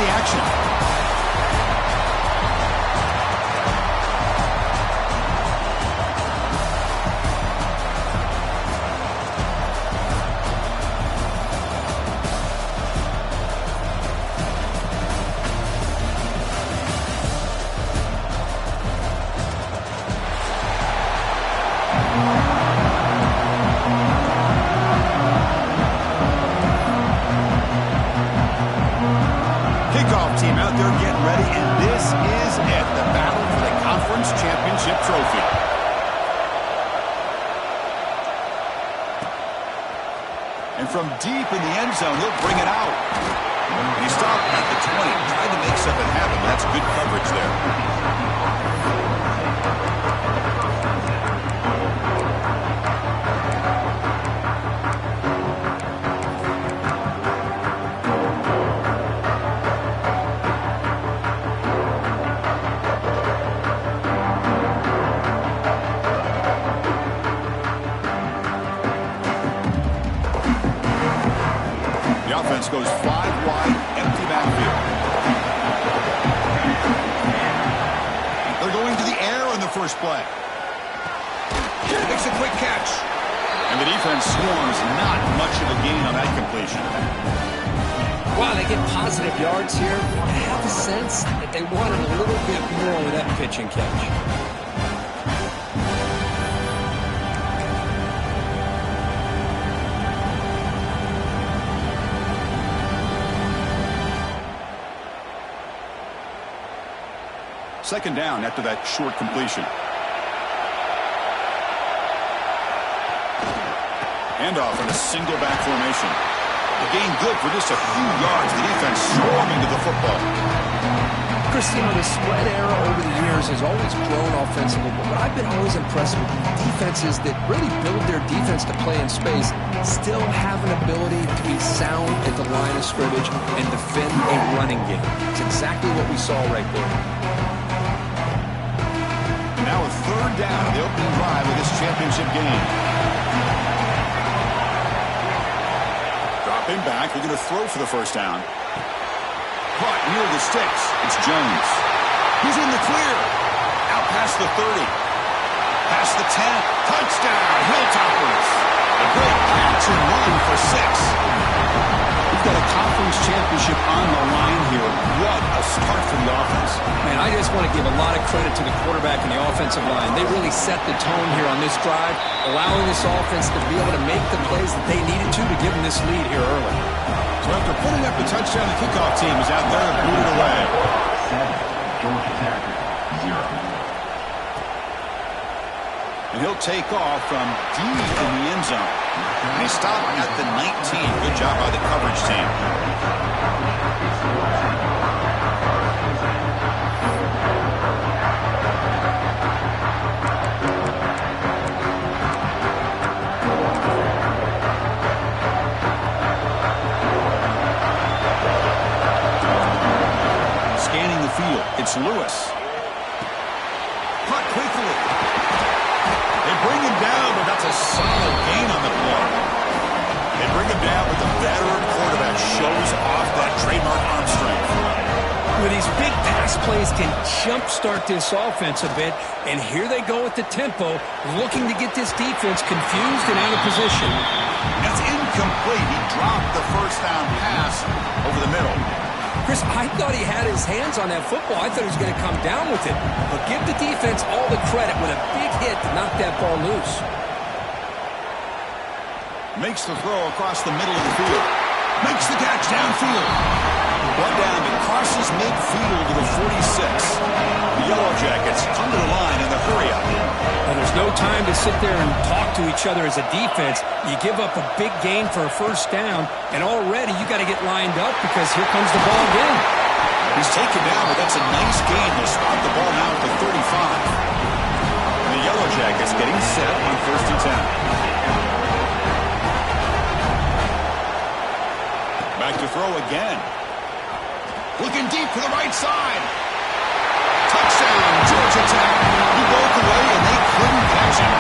the action. Kickoff team out there getting ready, and this is it, the battle for the conference championship trophy. And from deep in the end zone, he'll bring it out. He stopped at the 20, tried to make something happen, but that's good coverage there. The offense goes 5 wide, empty backfield. They're going to the air on the first play. Makes a quick catch. And the defense swarms, not much of a gain on that completion. Wow, they get positive yards here. I have a sense that they wanted a little bit more with that pitch and catch. Second down after that short completion. Handoff in a single back formation. A gain good for just a few yards. The defense swarming to the football. Chris, you know, the spread era over the years has always grown offensively, but what I've been always impressed with defenses that really build their defense to play in space still have an ability to be sound at the line of scrimmage and defend a running game. It's exactly what we saw right there. Now a third down on the opening drive of this championship game. Dropping back, they're going to throw for the first down. Caught near the sticks. It's Jones. He's in the clear. Out past the 30. Past the 10. Touchdown, Hilltoppers. A great catch and run for 6. We've got a conference championship on the line here. What a start for the offense. Man, I just want to give a lot of credit to the quarterback and the offensive line. They really set the tone here on this drive, allowing this offense to be able to make the plays that they needed to give them this lead here early. So after putting up the touchdown, the kickoff team is out there to boot it away. 7, Georgia Tech, 0. And he'll take off from deep in the end zone. And he stopped at the 19. Good job by the coverage team. Scanning the field, it's Lewis. Caught quickly. They bring him down, but that's a solid gain on the play. They bring him down, but the veteran quarterback shows off that trademark arm strength. Well, these big pass plays can jumpstart this offense a bit, and here they go at the tempo, looking to get this defense confused and out of position. That's incomplete. He dropped the first down pass over the middle. Chris, I thought he had his hands on that football. I thought he was going to come down with it. But give the defense all the credit with a big hit to knock that ball loose. Makes the throw across the middle of the field. Makes the catch downfield. One down and crosses midfield to the 46. The Yellow Jackets come to the line in the hurry-up. And there's no time to sit there and talk to each other as a defense. You give up a big gain for a first down, and already you got to get lined up because here comes the ball again. He's taken down, but that's a nice gain. They'll spot the ball now at the 35. And the Yellow Jackets getting set on 1st and 10. Back to throw again. Looking deep to the right side. Touchdown, Georgia Tech. He broke away, and they couldn't catch him.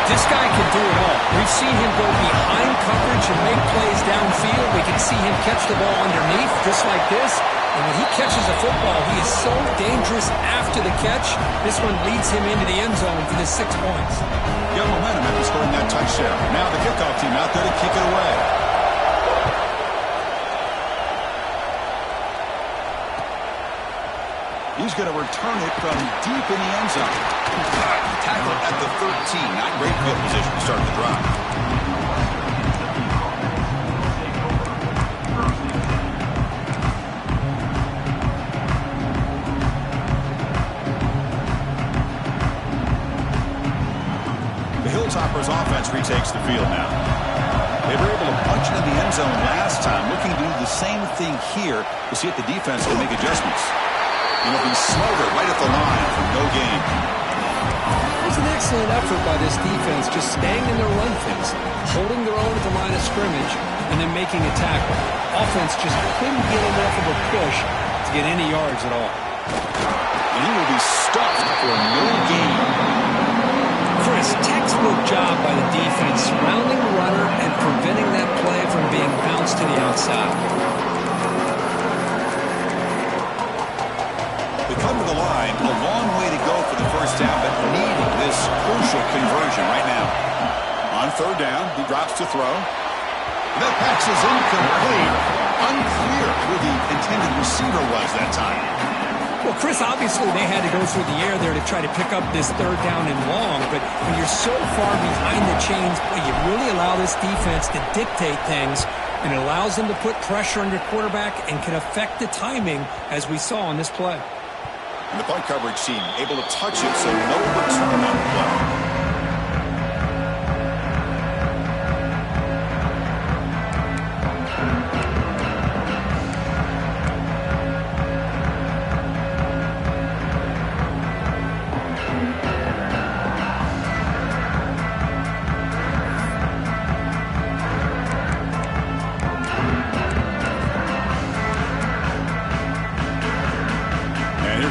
This guy can do it all. We've seen him go behind coverage and make plays downfield. We can see him catch the ball underneath, just like this. And when he catches a football, he is so dangerous after the catch. This one leads him into the end zone for the 6 points. Got momentum after scoring that touchdown. Now the kickoff team out there to kick it away. He's going to return it from deep in the end zone. Tackle at the 13. Not great field position to start the drive. The Hilltoppers offense retakes the field now. They were able to punch it in the end zone last time, looking to do the same thing here to see if the defense can make adjustments. It'll be smothered right at the line for no gain. It was an excellent effort by this defense, just staying in their run fence, holding their own at the line of scrimmage, and then making a tackle. Offense just couldn't get enough of a push to get any yards at all. And he will be stuffed for no gain. Chris, textbook job by the defense, surrounding the runner and preventing that play from being bounced to the outside. They come to the line, a long way to go for the first down, but needing this crucial conversion right now. On third down, he drops to throw. That pass is incomplete. Unclear who the intended receiver was that time. Well, Chris, obviously they had to go through the air there to try to pick up this third down and long, but when you're so far behind the chains, you really allow this defense to dictate things, and it allows them to put pressure on your quarterback and can affect the timing, as we saw on this play. And the punt coverage team able to touch it, so no return on the play.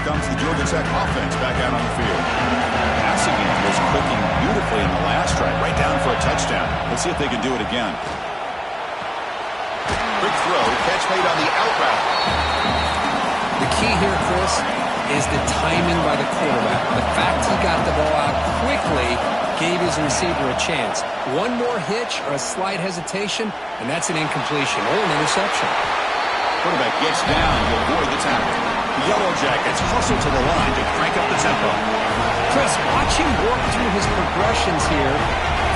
Comes the Georgia Tech offense back out on the field. Passing game was clicking beautifully in the last drive, right down for a touchdown. Let's see if they can do it again. Quick throw, catch made on the out route. The key here, Chris, is the timing by the quarterback. The fact he got the ball out quickly gave his receiver a chance. One more hitch or a slight hesitation, and that's an incompletion or an interception. Quarterback gets down to avoid the tackle. The Yellow Jackets hustle to the line to crank up the tempo. Chris, watch him work through his progressions here.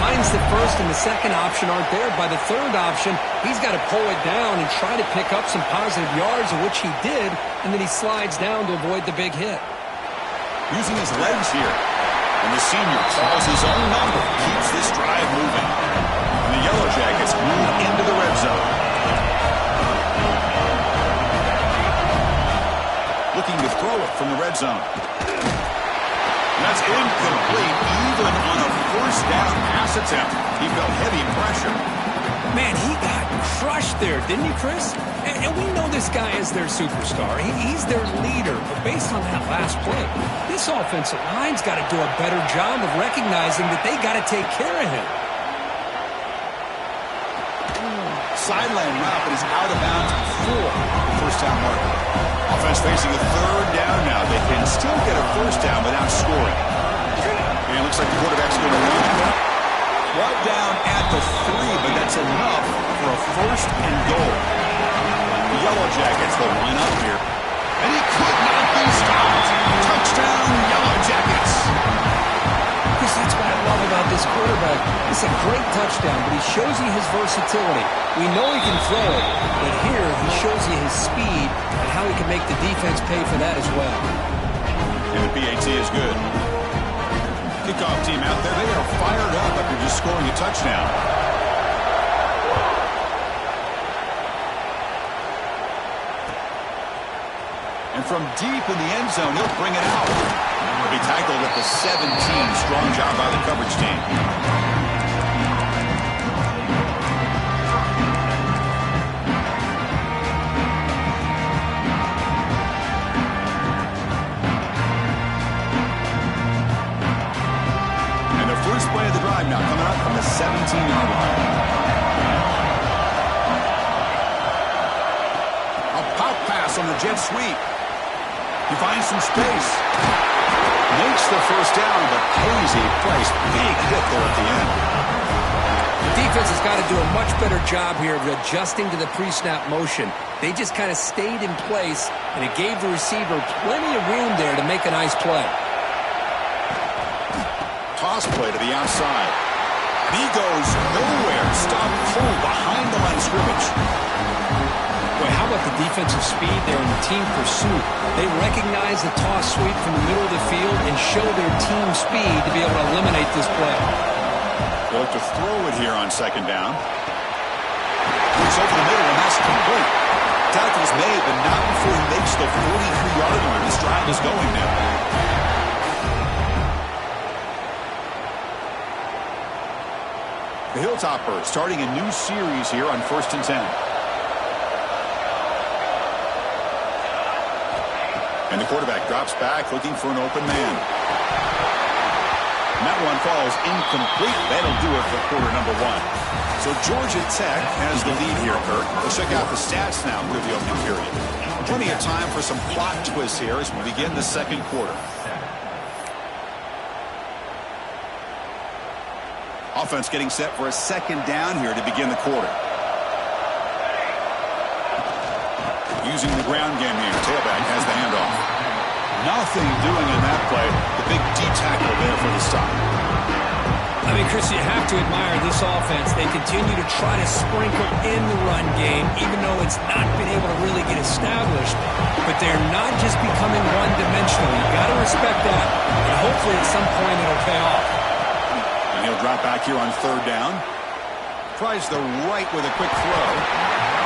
Finds the first and the second option aren't there. By the third option, he's got to pull it down and try to pick up some positive yards, of which he did, and then he slides down to avoid the big hit. Using his legs here. And the senior calls his own number. Keeps this drive moving. And the Yellow Jackets move into the red zone. Looking to throw it from the red zone. That's incomplete, even on a first down pass attempt. He felt heavy pressure. Man, he got crushed there, didn't he, Chris? And we know this guy is their superstar. He's their leader. But based on that last play, this offensive line's got to do a better job of recognizing that they got to take care of him. Sideline route, but he's out of bounds for the first down marker. Offense facing a third down now. They can still get a first down without scoring. And it looks like the quarterback's going to run. Brought down at the 3, but that's enough for a first and goal. The Yellow Jackets will line up here. And he could not be stopped. Touchdown, Yellow Jackets. Chris, that's what I love about this quarterback. It's a great touchdown, but he shows you his versatility. We know he can throw it, but here he shows you his speed and how he can make the defense pay for that as well. And the PAT is good. Kickoff team out there, they are fired up after just scoring a touchdown. And from deep in the end zone, he'll bring it out. He'll be tackled at the 17. Strong job by the coverage team. And the first play of the drive now pass on the jet sweep. He finds some space. Makes the first down, but pays a price. Big hit there at the end. The defense has got to do a much better job here of adjusting to the pre-snap motion. They just kind of stayed in place, and it gave the receiver plenty of room there to make a nice play. Toss play to the outside. And he goes nowhere. Stop cold behind the line of scrimmage. Boy, how about the defensive speed there in the team pursuit? They recognize the toss sweep from the middle of the field and show their team speed to be able to eliminate this play. They'll look to throw it here on second down. He's over the middle, and that's complete. Tackle's made, but not before he makes the 43-yard line. This drive is going now. The Hilltoppers starting a new series here on 1st and 10. And the quarterback drops back looking for an open man. And that one falls incomplete. That'll do it for quarter number 1. So Georgia Tech has the lead here, Kirk. Let's check out the stats now for the opening period. Plenty of time for some plot twists here as we begin the second quarter. Offense getting set for a second down here to begin the quarter. Using the ground game here. Tailback has the handoff. Nothing doing in that play. The big D tackle there for the stop. I mean, Chris, you have to admire this offense. They continue to try to sprinkle in the run game, even though it's not been able to really get established. But they're not just becoming one-dimensional. You've got to respect that. And hopefully at some point it'll pay off. And he'll drop back here on third down. Tries the right with a quick throw.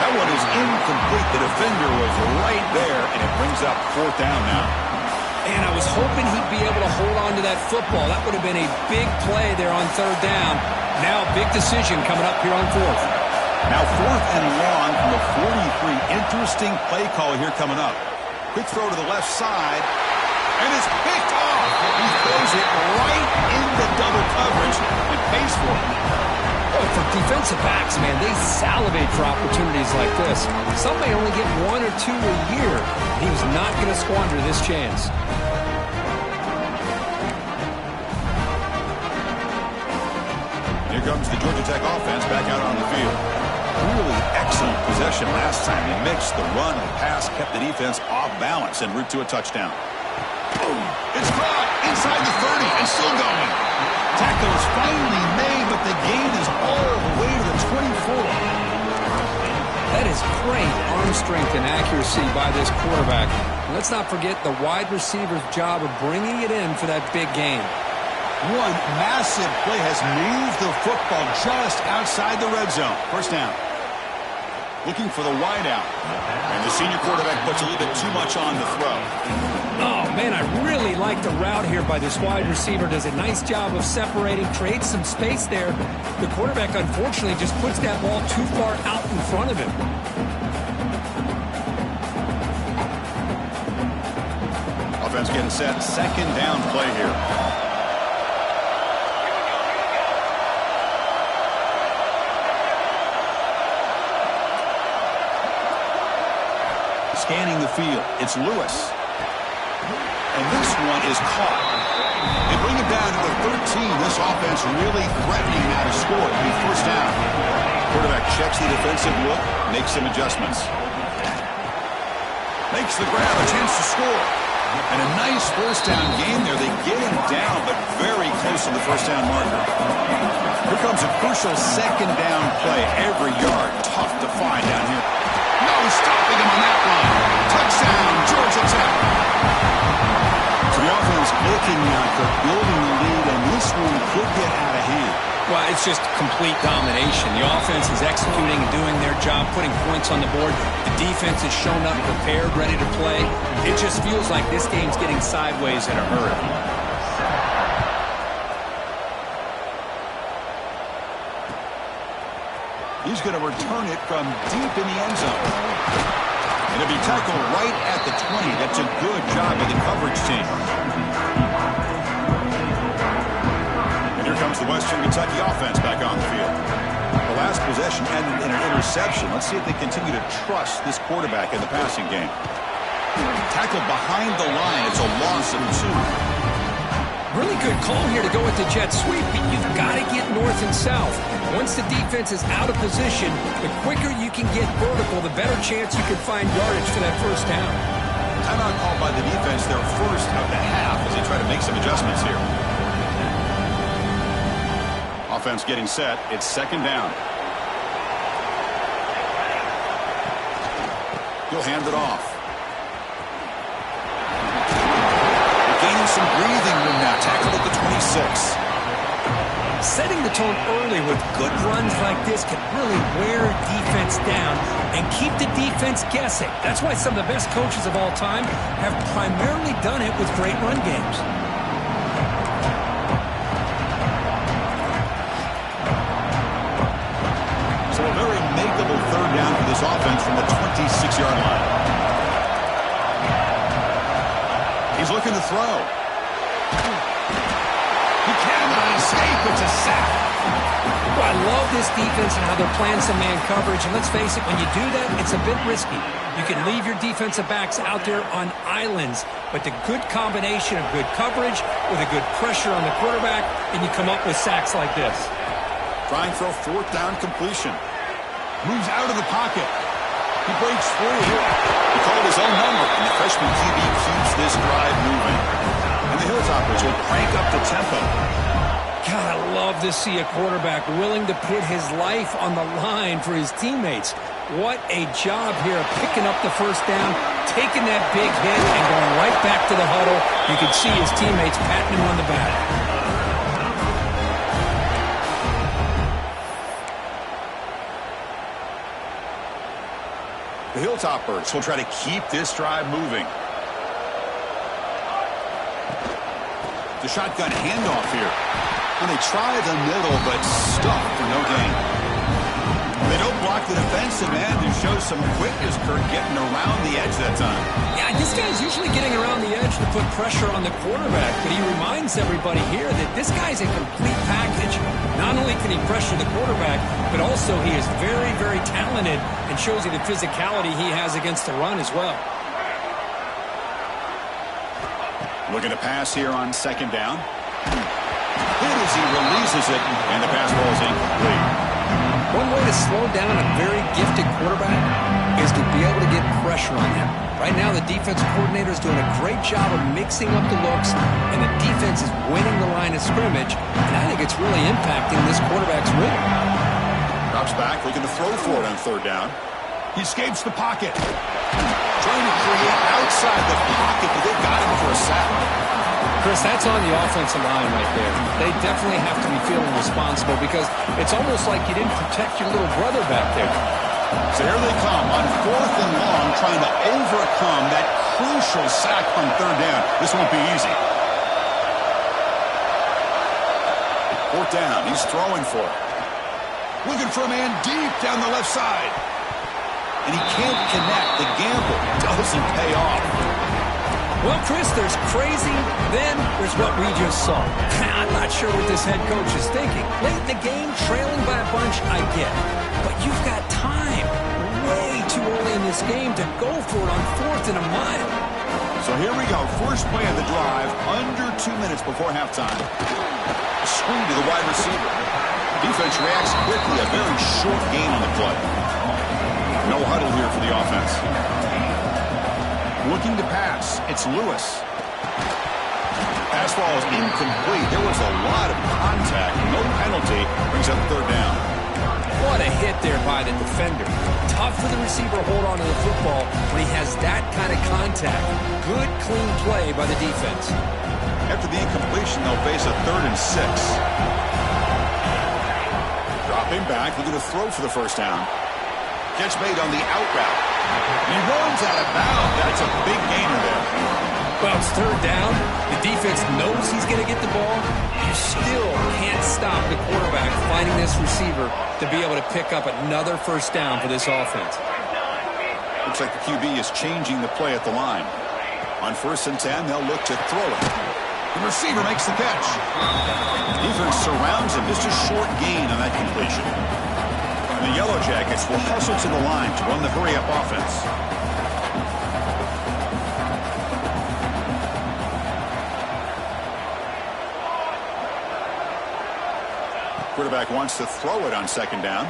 That one is incomplete. The defender was right there, and it brings up fourth down now. And I was hoping he'd be able to hold on to that football. That would have been a big play there on third down. Now a big decision coming up here on fourth. Now fourth and long from the 43. Interesting play call here coming up. Quick throw to the left side. And it's picked off. He throws it right into double coverage and pays for it. Oh, for defensive backs, man, they salivate for opportunities like this. Some may only get 1 or 2 a year. He was not going to squander this chance. Here comes the Georgia Tech offense back out on the field. Really excellent possession last time. They mixed the run and pass, kept the defense off balance en route to a touchdown. It's caught inside the 30 and still going. Tackle is finally made, but the gain is all the way to the 24. That is great arm strength and accuracy by this quarterback. Let's not forget the wide receiver's job of bringing it in for that big gain. One massive play has moved the football just outside the red zone. First down. Looking for the wide out. And the senior quarterback puts a little bit too much on the throw. Oh, man, I really like the route here by this wide receiver. Does a nice job of separating, creates some space there. The quarterback, unfortunately, just puts that ball too far out in front of him. Offense getting set. Second down play here. Scanning the field. It's Lewis. And this one is caught. They bring it down to the 13. This offense really threatening now to score. It'll be first down. Quarterback checks the defensive look, makes some adjustments. Makes the grab, a chance to score. And a nice first down game there. They get him down, but very close to the first down marker. Here comes a crucial second down play. Every yard tough to find down here. No stopping him on that line. Touchdown, Georgia Tech. So the offense looking now for building the lead, and this one could get out of hand. Well, it's just complete domination. The offense is executing and doing their job, putting points on the board. The defense has shown up prepared, ready to play. It just feels like this game's getting sideways in a hurry. He's going to return it from deep in the end zone. And it'll be tackled right at the 20. That's a good job of the coverage team. And here comes the Western Kentucky offense back on the field. The last possession ended in an interception. Let's see if they continue to trust this quarterback in the passing game. Tackled behind the line. It's a loss of 2. Really good call here to go with the jet sweep, but you've got to get north and south. Once the defense is out of position, the quicker you can get vertical, the better chance you can find yardage for that first down. Timeout called by the defense, their first of the half, as they try to make some adjustments here. Offense getting set. It's second down. He'll hand it off. Gaining some breathing room now. Tackled at the 26. Setting the tone early with good runs like this can really wear a defense down and keep the defense guessing. That's why some of the best coaches of all time have primarily done it with great run games. So a very makeable third down for this offense from the 26-yard line. He's looking to throw. He cannot escape. It's a sack. Well, I love this defense and how they're playing some man coverage. And let's face it, when you do that, it's a bit risky. You can leave your defensive backs out there on islands, but the good combination of good coverage with a good pressure on the quarterback, and you come up with sacks like this. Trying for a fourth down completion. Moves out of the pocket. He breaks free. He called his own number, and the freshman QB keeps this drive moving. And the Hilltoppers will crank up the tempo. God, I love to see a quarterback willing to put his life on the line for his teammates. What a job here of picking up the first down, taking that big hit, and going right back to the huddle. You can see his teammates patting him on the back. The Hilltoppers will try to keep this drive moving. The shotgun handoff here. And they try the middle, but stuck for no gain. They don't block the defensive end and show some quickness, Kurt, getting around the edge that time. Yeah, this guy's usually getting around the edge to put pressure on the quarterback, but he reminds everybody here that this guy's a complete package. Not only can he pressure the quarterback, but also he is very, very talented and shows you the physicality he has against the run as well. Looking to pass here on second down. Hit as he releases it, and the pass ball is incomplete. One way to slow down a very gifted quarterback is to be able to get pressure on him. Right now, the defensive coordinator is doing a great job of mixing up the looks, and the defense is winning the line of scrimmage, and I think it's really impacting this quarterback's rhythm. Drops back, looking to throw for it on third down. He escapes the pocket. Trying to create outside the pocket, but they got him for a sack. Chris, that's on the offensive line right there. They definitely have to be feeling responsible because it's almost like you didn't protect your little brother back there. So here they come on fourth and long, trying to overcome that crucial sack on third down. This won't be easy. Fourth down, he's throwing for it. Looking for a man deep down the left side. And he can't connect. The gamble doesn't pay off. Well, Chris, there's crazy, then there's what we just saw. I'm not sure what this head coach is thinking. Late in the game, trailing by a bunch, I get. But you've got time, way too early in this game, to go for it on fourth and a mile. So here we go. First play of the drive, under 2 minutes before halftime. A screen to the wide receiver. Defense reacts quickly, a very short gain on the play. No huddle here for the offense. Looking to pass. It's Lewis. Pass ball is incomplete. There was a lot of contact. No penalty. Brings up third down. What a hit there by the defender. Tough for the receiver to hold on to the football when he has that kind of contact. Good, clean play by the defense. After the incompletion, they'll face a 3rd and 6. Dropping back, looking to throw for the first down. Catch made on the out route. He runs out of bounds. That's a big gainer there. Well, it's third down. The defense knows he's going to get the ball. You still can't stop the quarterback finding this receiver to be able to pick up another first down for this offense. Looks like the QB is changing the play at the line. On 1st and 10, they'll look to throw it. The receiver makes the catch. Defense surrounds him. Just a short gain on that completion. The Yellow Jackets will hustle to the line to run the hurry-up offense. Quarterback wants to throw it on second down.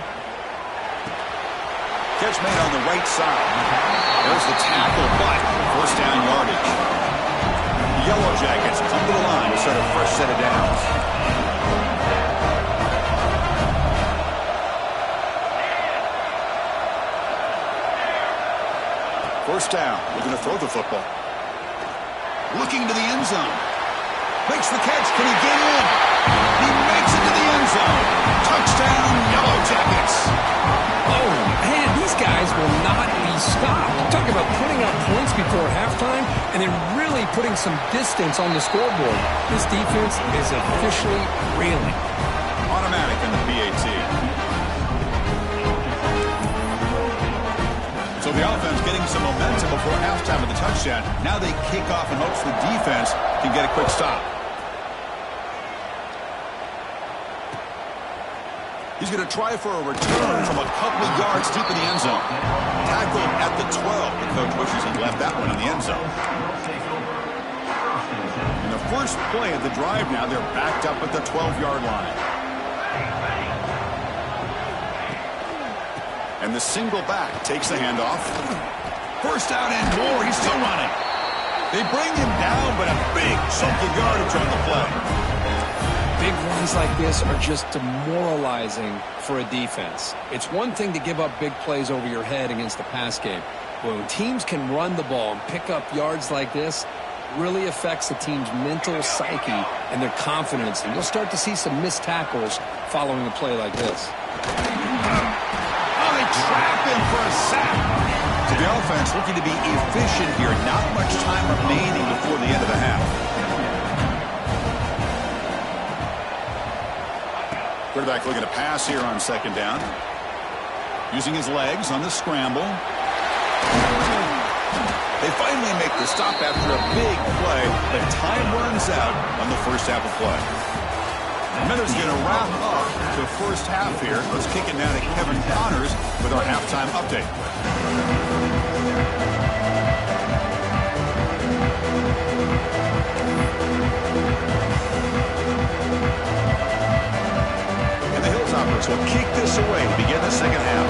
Catch made on the right side. There's the tackle, but first down yardage. The Yellow Jackets come to the line to start a fresh set of downs. First down. We're going to throw the football. Looking to the end zone. Makes the catch. Can he get in? He makes it to the end zone. Touchdown, Yellow Jackets. Oh, man, these guys will not be stopped. Talk about putting up points before halftime and then really putting some distance on the scoreboard. This defense is officially reeling. Automatic in the PAT. So the offense getting some momentum before halftime of the touchdown. Now they kick off in hopes the defense can get a quick stop. He's going to try for a return from a couple of yards deep in the end zone. Tackled at the 12. The coach wishes he left that one in the end zone. In the first play of the drive now, they're backed up at the 12-yard line. And the single back takes the handoff. First down and more. He's still running. They bring him down, but a big chunk of yardage on the play. Big runs like this are just demoralizing for a defense. It's one thing to give up big plays over your head against the pass game. But when teams can run the ball and pick up yards like this, it really affects the team's mental psyche and their confidence. And you'll start to see some missed tackles following a play like this. Oh, they trap him for a sack. So the offense looking to be efficient here. Not much time remaining before the end of the half. Quarterback looking to pass here on second down. Using his legs on the scramble. They finally make the stop after a big play, but time runs out on the first half of play. Minutes going to wrap up the first half here. Let's kick it down to Kevin Connors with our halftime update. Hilltoppers will kick this away to begin the second half.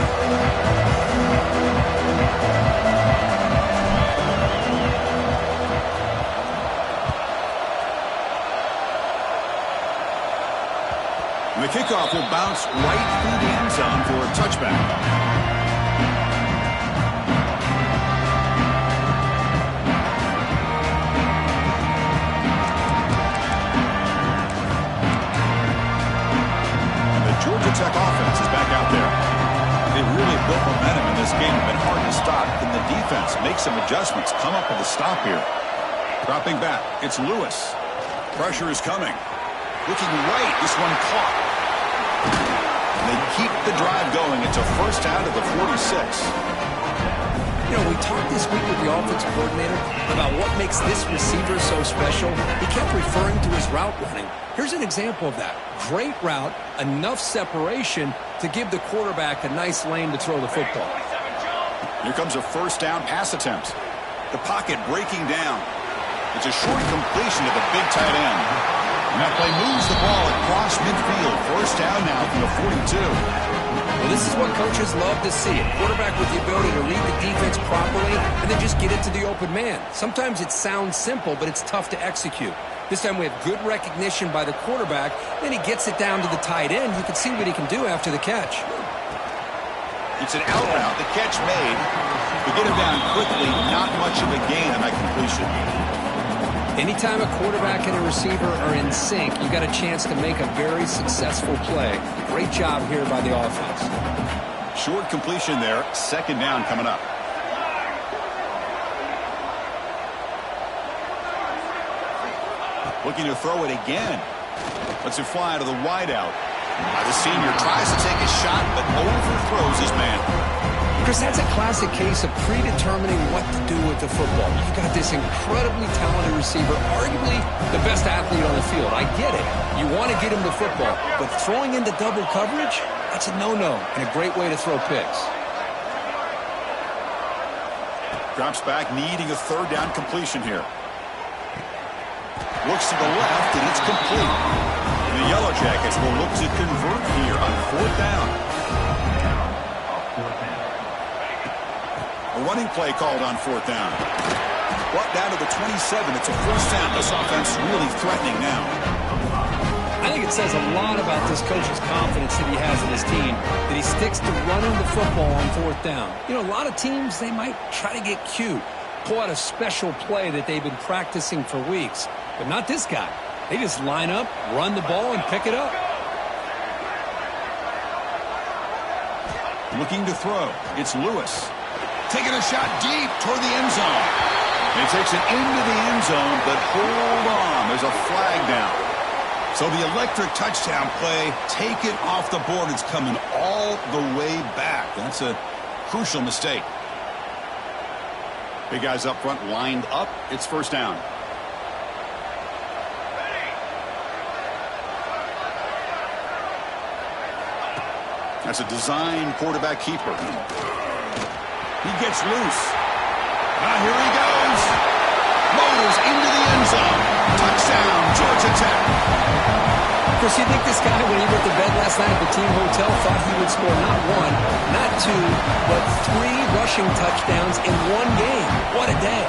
And the kickoff will bounce right through the end zone for a touchback. Georgia Tech offense is back out there. They really built momentum in this game. It's been hard to stop. Can the defense make some adjustments? Come up with a stop here. Dropping back. It's Lewis. Pressure is coming. Looking right. This one caught. And they keep the drive going. It's a first down to the 46. You know, we talked this week with the offensive coordinator about what makes this receiver so special. He kept referring to his route running. Here's an example of that. Great route, enough separation to give the quarterback a nice lane to throw the football. Here comes a first down pass attempt. The pocket breaking down. It's a short completion to the big tight end. And that play moves the ball across midfield. First down now from the 42. Well, this is what coaches love to see. A quarterback with the ability to read the defense properly and then just get it to the open man. Sometimes it sounds simple, but it's tough to execute. This time we have good recognition by the quarterback. Then he gets it down to the tight end. You can see what he can do after the catch. It's an out route. The catch made. To get him down quickly, not much of a gain on that completion. Anytime a quarterback and a receiver are in sync, you got a chance to make a very successful play. Great job here by the offense. Short completion there. Second down coming up. Looking to throw it again. Lets it fly to the wideout. The senior tries to take a shot, but overthrows his man. Chris, that's a classic case of predetermining what to do with the football. You've got this incredibly talented receiver, arguably the best athlete on the field. I get it. You want to get him the football, but throwing into double coverage, that's a no-no and a great way to throw picks. Drops back, needing a third down completion here. Looks to the left, and it's complete. And the Yellow Jackets will look to convert here on 4th down. A running play called on 4th down. Brought down to the 27. It's a 1st down. This offense really threatening now. I think it says a lot about this coach's confidence that he has in his team, that he sticks to running the football on 4th down. You know, a lot of teams, they might try to get cute, pull out a special play that they've been practicing for weeks. But not this guy. They just line up, run the ball, and pick it up. Looking to throw. It's Lewis. Taking a shot deep toward the end zone. And he takes it into the end zone, but hold on. There's a flag down. So the electric touchdown play, take it off the board. It's coming all the way back. That's a crucial mistake. Big guys up front lined up. It's 1st down. That's a design quarterback keeper. He gets loose. Here he goes. Motors into the end zone. Touchdown, Georgia Tech. Of course, you think this guy, when he went to bed last night at the team hotel, thought he would score not 1, not 2, but 3 rushing touchdowns in 1 game. What a day.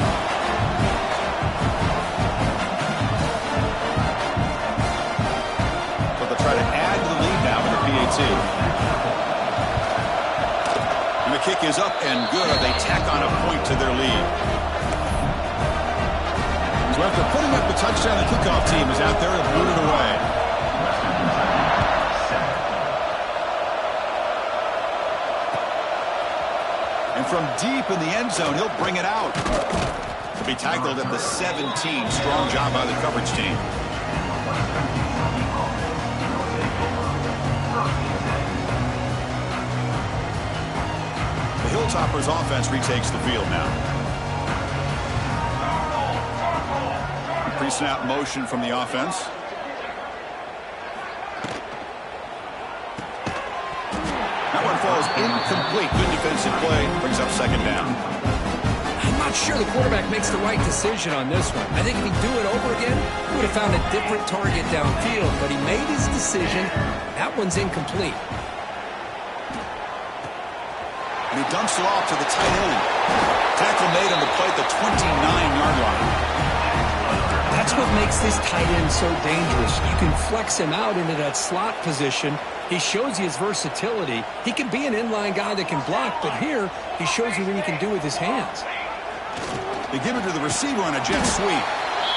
So they'll try to add to the lead now with the PAT. And the kick is up and good. They tack on a point to their lead. So after putting up the touchdown, the kickoff team is out there and blew it away. And from deep in the end zone, he'll bring it out. He'll be tackled at the 17. Strong job by the coverage team. The Hilltoppers offense retakes the field now. Pre-snap motion from the offense. That one falls incomplete. Good defensive play. Brings up 2nd down. I'm not sure the quarterback makes the right decision on this one. I think if he'd do it over again, he would have found a different target downfield. But he made his decision. That one's incomplete. And he dumps it off to the tight end. Tackle made on the play at the 29-yard line. That's what makes this tight end so dangerous. You can flex him out into that slot position. He shows you his versatility. He can be an inline guy that can block, but here he shows you what he can do with his hands. They give it to the receiver on a jet sweep.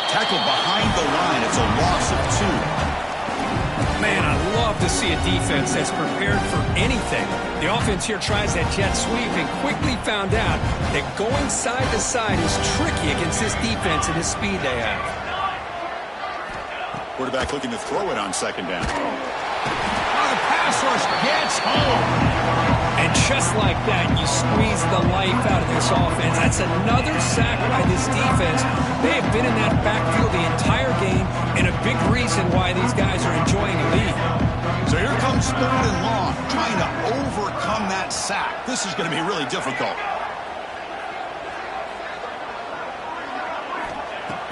Tackle behind the line. It's a loss of 2. Man, I love to see a defense that's prepared for anything. The offense here tries that jet sweep and quickly found out that going side to side is tricky against this defense and the speed they have. Quarterback looking to throw it on 2nd down. The pass rush gets home. And just like that, you squeeze the life out of this offense. That's another sack by this defense. They have been in that backfield the entire game, and a big reason why these guys are enjoying a lead. So here comes 3rd and long, trying to overcome that sack. This is going to be really difficult.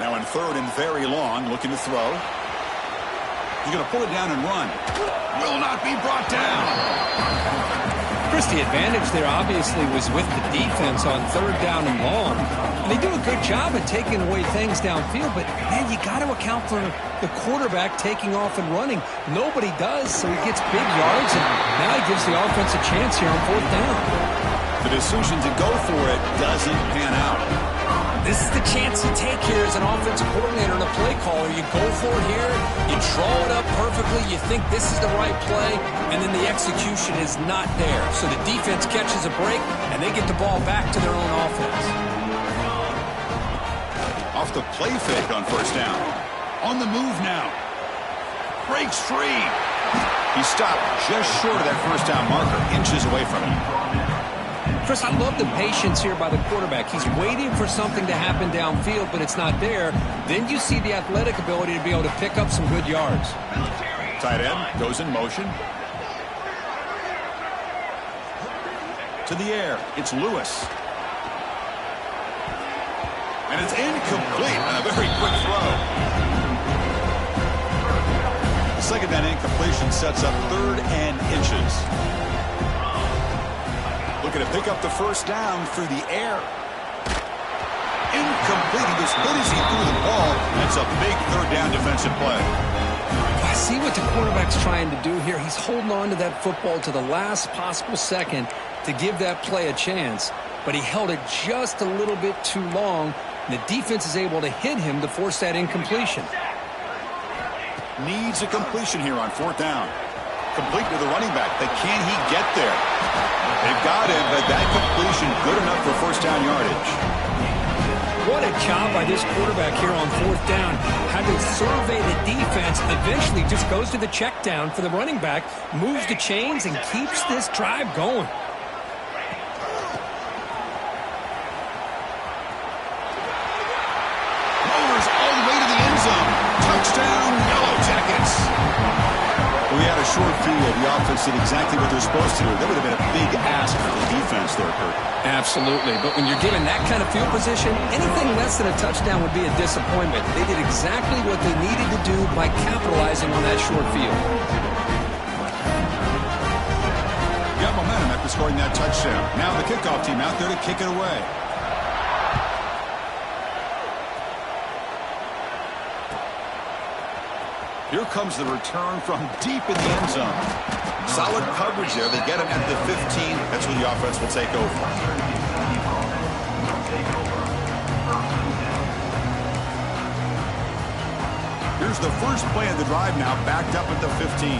Now in 3rd and very long, looking to throw. He's going to pull it down and run. Will not be brought down. Chris, the advantage there obviously was with the defense on 3rd down and long. And they do a good job at taking away things downfield, but, man, you got to account for the quarterback taking off and running. Nobody does, so he gets big yards, and now he gives the offense a chance here on 4th down. The decision to go for it doesn't pan out. This is the chance you take here as an offensive coordinator and a play caller. You go for it here, you draw it up perfectly, you think this is the right play, and then the execution is not there. So the defense catches a break, and they get the ball back to their own offense. Off the play fake on 1st down. On the move now. Breaks free. He stopped just short of that 1st down marker, inches away from him. Chris, I love the patience here by the quarterback. He's waiting for something to happen downfield, but it's not there. Then you see the athletic ability to be able to pick up some good yards. Tight end goes in motion. To the air. It's Lewis. And it's incomplete. A very quick throw. second down incompletion sets up 3rd and inches. Looking to pick up the first down through the air. Incomplete. He was good as he threw the ball. That's a big 3rd down defensive play. I see what the quarterback's trying to do here. He's holding on to that football to the last possible second to give that play a chance. But he held it just a little bit too long. And the defense is able to hit him to force that incompletion. Needs a completion here on 4th down. Complete to the running back, but can he get there? They've got him, but that completion good enough for first down yardage. What a job by this quarterback here on 4th down. Had to survey the defense, eventually just goes to the check down for the running back, moves the chains, and keeps this drive going. Mowers all the way to the end zone. Touchdown, Yellow Jackets. We had a short field. The offense did exactly what they're supposed to do. That would have been a big ask for the defense there, Kurt. Absolutely. But when you're given that kind of field position, anything less than a touchdown would be a disappointment. They did exactly what they needed to do by capitalizing on that short field. Got momentum after scoring that touchdown. Now the kickoff team out there to kick it away. Here comes the return from deep in the end zone. Solid coverage there. They get him at the 15. That's where the offense will take over. Here's the first play of the drive now, backed up at the 15.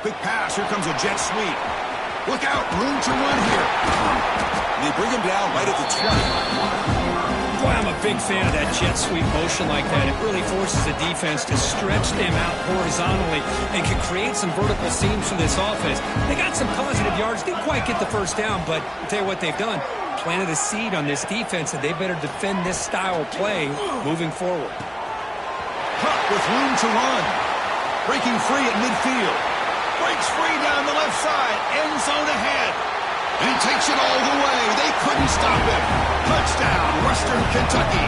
Quick pass. Here comes a jet sweep. Look out. Room to run here. And they bring him down right at the 20. Boy, I'm a big fan of that jet sweep motion like that. It really forces the defense to stretch them out horizontally and can create some vertical seams for this offense. They got some positive yards. Didn't quite get the first down, but I'll tell you what they've done. Planted a seed on this defense, and they better defend this style of play moving forward. Huck with room to run. Breaking free at midfield. Breaks free down the left side. End zone ahead. And he takes it all the way. They couldn't stop him. Touchdown, Western Kentucky.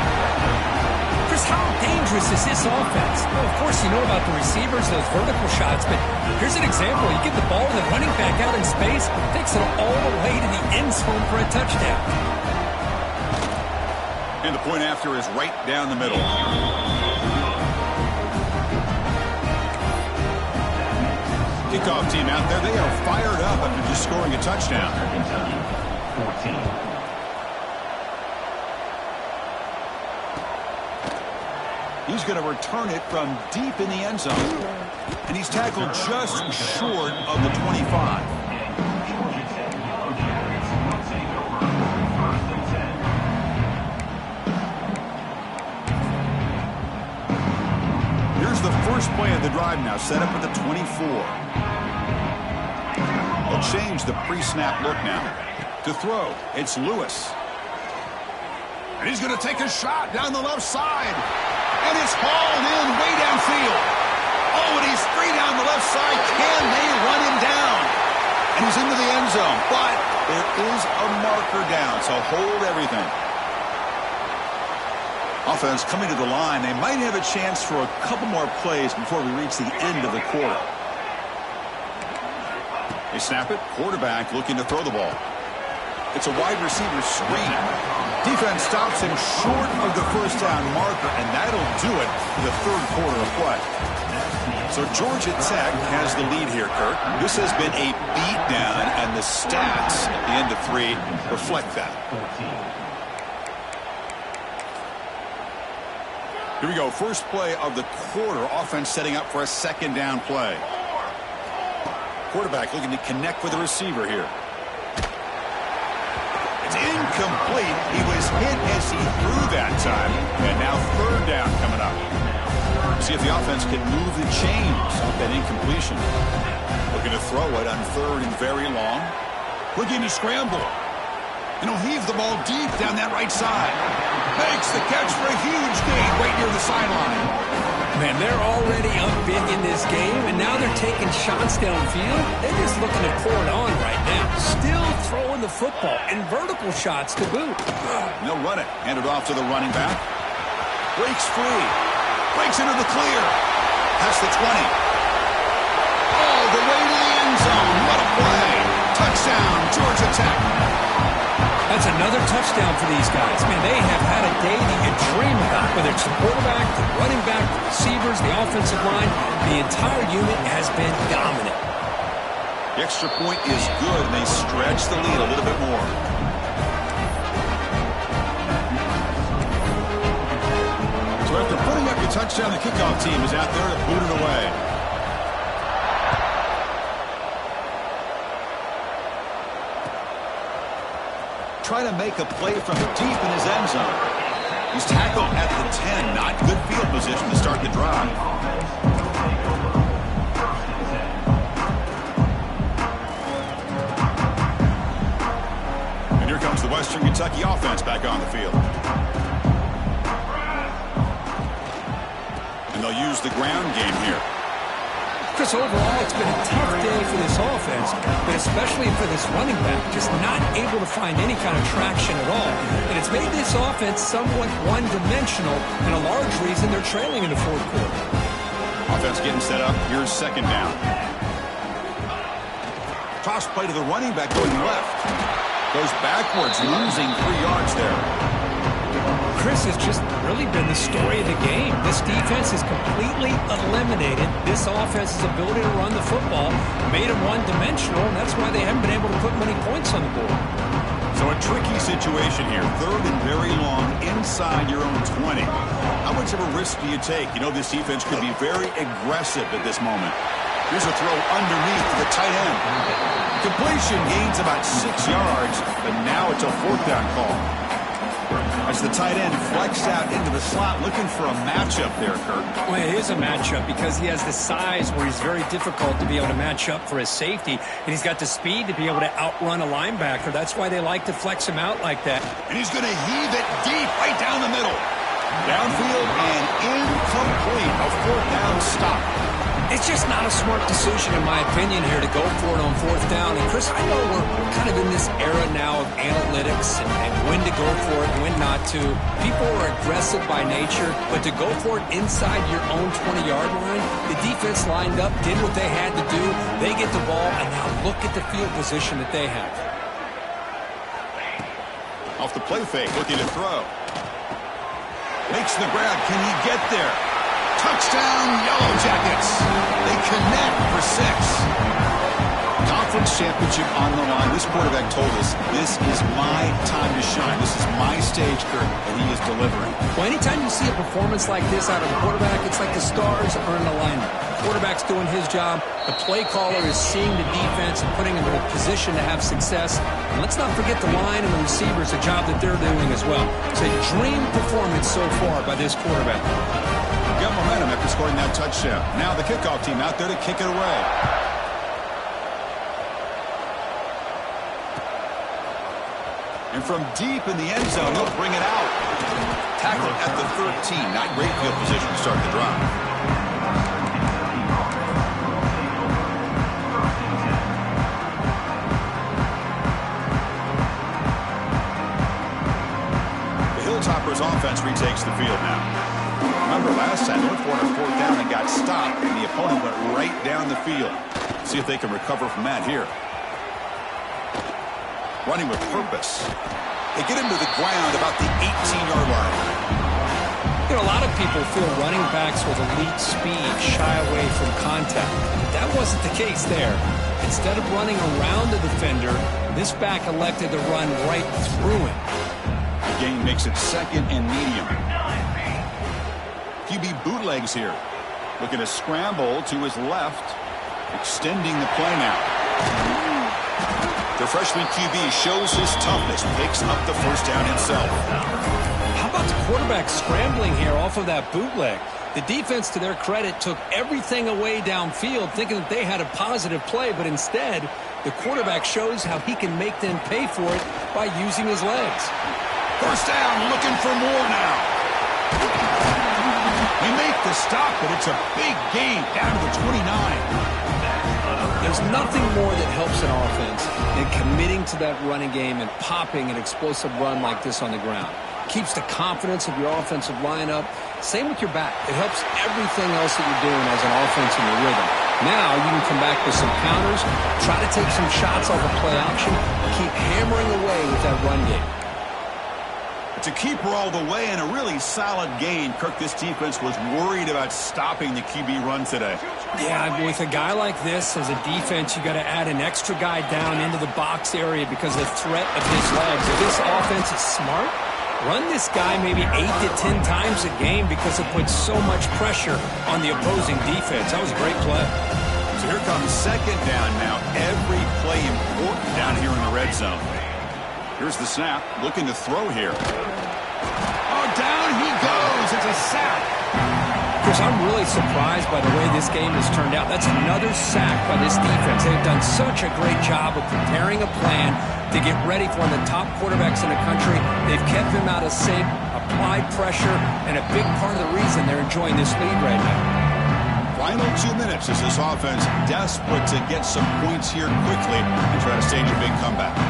Chris, how dangerous is this offense? Well, of course, you know about the receivers, those vertical shots, but here's an example. You get the ball to the running back out in space, takes it all the way to the end zone for a touchdown. And the point after is right down the middle. Kickoff team out there, they are fired up after just scoring a touchdown. Kentucky, 14. He's going to return it from deep in the end zone. And he's tackled just short of the 25. Here's the first play of the drive now, set up at the 24. They'll change the pre-snap look now. To throw, it's Lewis. And he's going to take a shot down the left side. And it's hauled in way downfield. Oh, and he's free down the left side. Can they run him down? And he's into the end zone. But there is a marker down, so hold everything. Offense coming to the line. They might have a chance for a couple more plays before we reach the end of the quarter. They snap it. Quarterback looking to throw the ball. It's a wide receiver screen. Defense stops him short of the first down marker, and that'll do it for the third quarter of play. So Georgia Tech has the lead here, Kurt. This has been a beatdown, and the stats at the end of 3 reflect that. Here we go. First play of the quarter. Offense setting up for a second down play. Quarterback looking to connect with the receiver here. It's incomplete. He was hit as he threw that time. And now third down coming up. See if the offense can move the chains off that incompletion. Looking to throw it on third and very long. Looking to scramble. And he'll heave the ball deep down that right side. Makes the catch for a huge gain right near the sideline. Man, they're already up big in this game, and now they're taking shots downfield. They're just looking to pour it on right now. Still throwing run the football, and vertical shots to boot. And they'll run it. Hand it off to the running back. Breaks free. Breaks into the clear. Past the 20. All the way to the end zone. What a play. Touchdown, Georgia Tech. That's another touchdown for these guys. Man, they have had a day that you dream about. Whether it's the quarterback, the running back, the receivers, the offensive line, the entire unit has been dominant. The extra point is good, and they stretch the lead a little bit more. So after putting up your touchdown, the kickoff team is out there to boot it away. Trying to make a play from deep in his end zone. He's tackled at the 10. Not good field position to start the drive. And here comes the Western Kentucky offense back on the field. And they'll use the ground game here. Chris, overall, it's been a tough day for this offense, but especially for this running back, just not able to find any kind of traction at all. And it's made this offense somewhat one-dimensional, and a large reason they're trailing in the fourth quarter. Offense getting set up. Here's second down. Toss play to the running back going left. Goes backwards, losing 3 yards there. Chris, has just really been the story of the game. This defense has completely eliminated this offense's ability to run the football, made them one-dimensional, and that's why they haven't been able to put many points on the board. So a tricky situation here. Third and very long inside your own 20. How much of a risk do you take? You know this defense could be very aggressive at this moment. Here's a throw underneath to the tight end. Completion gains about 6 yards, but now it's a fourth down call. As the tight end flexed out into the slot, looking for a matchup there, Kirk. Well, it is a matchup because he has the size where he's very difficult to be able to match up for his safety, and he's got the speed to be able to outrun a linebacker. That's why they like to flex him out like that. And he's going to heave it deep right down the middle. Downfield and incomplete. A fourth down stop. It's just not a smart decision, in my opinion, here to go for it on fourth down. And, Chris, I know we're kind of in this era now of analytics and when to go for it and when not to. People are aggressive by nature, but to go for it inside your own 20-yard line, the defense lined up, did what they had to do. They get the ball, and now look at the field position that they have. Off the play fake, looking to throw. Makes the grab. Can he get there? Touchdown, Yellow Jackets. They connect for 6. Conference championship on the line. This quarterback told us, this is my time to shine. This is my stage, Kirk, and he is delivering. Well, anytime you see a performance like this out of a quarterback, it's like the stars are in alignment. The quarterback's doing his job. The play caller is seeing the defense and putting them in a position to have success. And let's not forget the line and the receivers, the job that they're doing as well. It's a dream performance so far by this quarterback. Got momentum after scoring that touchdown. Now the kickoff team out there to kick it away. And from deep in the end zone, they'll bring it out. Tackled at the 13. Not great field position to start the drive. The Hilltoppers offense retakes the field now. Remember last time, they went for it on fourth down and got stopped, and the opponent went right down the field. See if they can recover from that here. Running with purpose. They get him to the ground about the 18-yard line. You know, a lot of people feel running backs with elite speed shy away from contact. That wasn't the case there. Instead of running around the defender, this back elected to run right through him. The gain makes it second and medium. QB bootlegs here. Looking to scramble to his left. Extending the play now. The freshman QB shows his toughness. Picks up the first down himself. How about the quarterback scrambling here off of that bootleg? The defense, to their credit, took everything away downfield, thinking that they had a positive play, but instead, the quarterback shows how he can make them pay for it by using his legs. First down, looking for more now. They make the stop, but it's a big gain down to the 29. There's nothing more that helps an offense and committing to that running game and popping an explosive run like this on the ground. Keeps the confidence of your offensive lineup. Same with your back. It helps everything else that you're doing as an offense in your rhythm. Now you can come back with some counters, try to take some shots off of play action, keep hammering away with that run game. It's a keeper all the way and a really solid gain. Kirk, this defense was worried about stopping the QB run today. Yeah, with a guy like this as a defense, you got to add an extra guy down into the box area because of the threat of his legs. If this offense is smart, run this guy maybe 8 to 10 times a game because it puts so much pressure on the opposing defense. That was a great play. So here comes second down now. Every play important down here in the red zone. Here's the snap. Looking to throw here. Oh, down he goes. It's a sack. Chris, I'm really surprised by the way this game has turned out. That's another sack by this defense. They've done such a great job of preparing a plan to get ready for one of the top quarterbacks in the country. They've kept him out of sync, applied pressure, and a big part of the reason they're enjoying this lead right now. Final 2 minutes as this offense desperate to get some points here quickly and try to stage a big comeback.